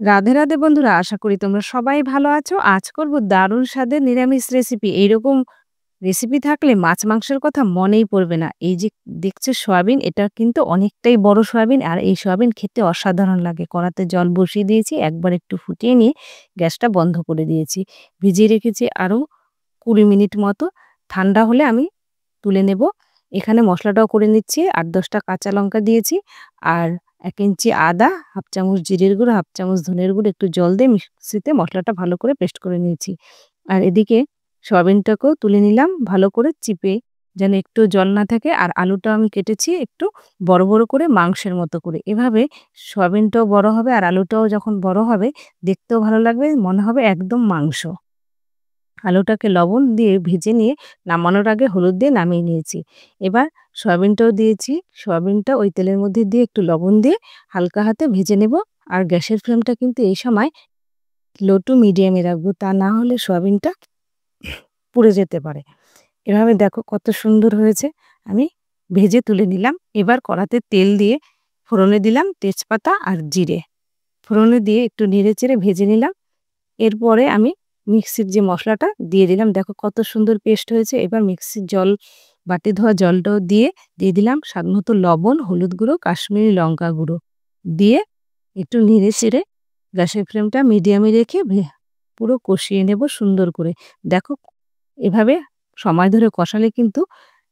রাধে রাধে বন্ধুরা, আশা করি তোমরা সবাই ভালো আছো। আজ করব দারুণ স্বাদের নিরামিষ রেসিপি। এইরকম রেসিপি থাকলে মাছ মাংসের কথা মনেই পড়বে না। এই যে দেখছো সয়াবিন, এটা কিন্তু অনেকটাই বড় সয়াবিন, আর এই সয়াবিন খেতে অসাধারণ লাগে। কড়াতে জল বসিয়ে দিয়েছি, একবার একটু ফুটিয়ে নিয়ে গ্যাসটা বন্ধ করে দিয়েছি। ভিজিয়ে রেখেছি আরও ২০ মিনিট মতো। ঠান্ডা হলে আমি তুলে নেব। এখানে মশলাটাও করে নিচ্ছি। ৮-১০টা কাঁচা লঙ্কা দিয়েছি, আর ১ ইঞ্চি আদা, হাফ চামচ জিরের গুঁড়ো, হাফ চামচ ধনের গুঁড়ো, একটু জল দিয়ে মিক্সিতে মশলাটা ভালো করে পেস্ট করে নিয়েছি। আর এদিকে সয়াবিনটাকেও তুলে নিলাম ভালো করে চিপে, যেন একটু জল না থাকে। আর আলুটা আমি কেটেছি একটু বড় বড় করে, মাংসের মতো করে। এভাবে সয়াবিনটাও বড় হবে আর আলুটাও যখন বড় হবে, দেখতেও ভালো লাগবে, মনে হবে একদম মাংস। আলুটাকে লবণ দিয়ে ভেজে নিয়ে নামানোর আগে হলুদ দিয়ে নামিয়ে নিয়েছি। এবার সয়াবিনটাও দিয়েছি। সয়াবিনটা ওই তেলের মধ্যে দিয়ে একটু লবণ দিয়ে হালকা হাতে ভেজে নেব। আর গ্যাসের ফ্লেমটা কিন্তু এই সময় লো টু মিডিয়ামে রাখবো, তা না হলে সয়াবিনটা পুড়ে যেতে পারে। এভাবে দেখো কত সুন্দর হয়েছে। আমি ভেজে তুলে নিলাম। এবার কড়াতে তেল দিয়ে ফোড়নে দিলাম তেজপাতা আর জিরে। ফোড়নে দিয়ে একটু নেড়েচেড়ে ভেজে নিলাম। এরপরে আমি মিক্সির যে মশলাটা দিয়ে দিলাম। দেখো কত সুন্দর পেস্ট হয়েছে। এবার মিক্সির জল, বাটি ধোয়া জলটাও দিয়ে দিলাম স্বাদমতো লবণ, হলুদ গুঁড়ো, কাশ্মীরি লঙ্কা গুঁড়ো দিয়ে একটু নেড়ে চেড়ে গ্যাসের ফ্লেমটা মিডিয়ামে রেখে পুরো কষিয়ে নেব সুন্দর করে। দেখো এভাবে সময় ধরে কষালে কিন্তু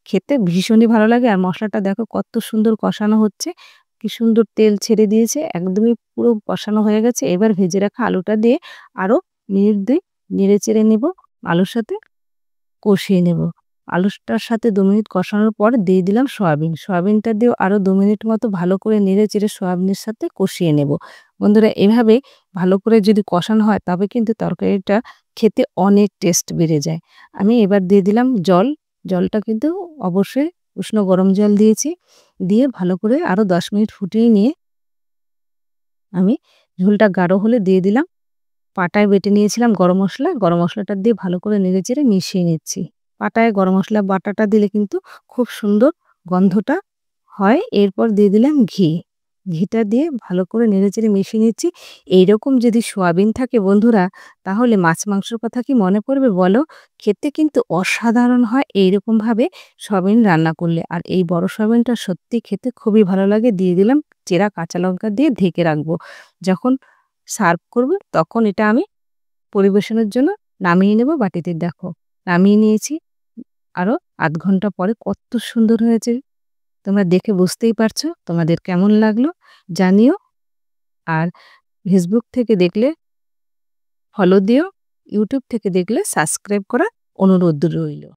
খেতে ভীষণই ভালো লাগে। আর মশলাটা দেখো কত সুন্দর কষানো হচ্ছে, কি সুন্দর তেল ছেড়ে দিয়েছে, একদমই পুরো কষানো হয়ে গেছে। এবার ভেজে রাখা আলুটা দিয়ে আরও মিনিট ২ নেড়ে চেড়ে নেব, আলুর সাথে কষিয়ে নেব। আলুটার সাথে ২ মিনিট কষানোর পর দিয়ে দিলাম সয়াবিন। সয়াবিনটা দিয়েও আরও ২ মিনিট মতো ভালো করে নেড়ে চেড়ে সয়াবিনের সাথে কষিয়ে নেব। বন্ধুরা, এভাবে ভালো করে যদি কষানো হয় তবে কিন্তু তরকারিটা খেতে অনেক টেস্ট বেড়ে যায়। আমি এবার দিয়ে দিলাম জল। জলটা কিন্তু অবশ্যই উষ্ণ গরম জল দিয়েছি। দিয়ে ভালো করে আরও ১০ মিনিট ফুটিয়ে নিয়ে আমি ঝোলটা গাঢ় হলে দিয়ে দিলাম পাটায় বেটে নিয়েছিলাম গরম মসলা। গরম মসলাটা দিয়ে ভালো করে নেড়েচেড়ে মিশিয়ে নিচ্ছি। পাটায় গরম মসলা বাটাটা দিলে কিন্তু খুব সুন্দর গন্ধটা হয়। এরপর দিয়ে দিলাম ঘি। ঘিটা দিয়ে ভালো করে নেড়েচেড়ে মিশিয়ে নিচ্ছি। এইরকম যদি সোয়াবিন থাকে বন্ধুরা, তাহলে মাছ মাংসর কথা কি মনে পড়বে বলো? খেতে কিন্তু অসাধারণ হয় এইরকমভাবে সোয়াবিন রান্না করলে। আর এই বড় সোয়াবিনটা সত্যি খেতে খুবই ভালো লাগে। দিয়ে দিলাম চেরা কাঁচা লঙ্কা দিয়ে ঢেকে রাখবো। যখন সার্ভ করব তখন এটা আমি পরিবেশনের জন্য নামিয়ে নেব বাটিতে। দেখো নামিয়ে নিয়েছি। আরও ০.৫ ঘন্টা পরে কত সুন্দর হয়েছে। তোমরা দেখে বুঝতেই পারছো। তোমাদের কেমন লাগলো জানিও। আর ফেসবুক থেকে দেখলে ফলো দিও, ইউটিউব থেকে দেখলে সাবস্ক্রাইব করার অনুরোধ রইল।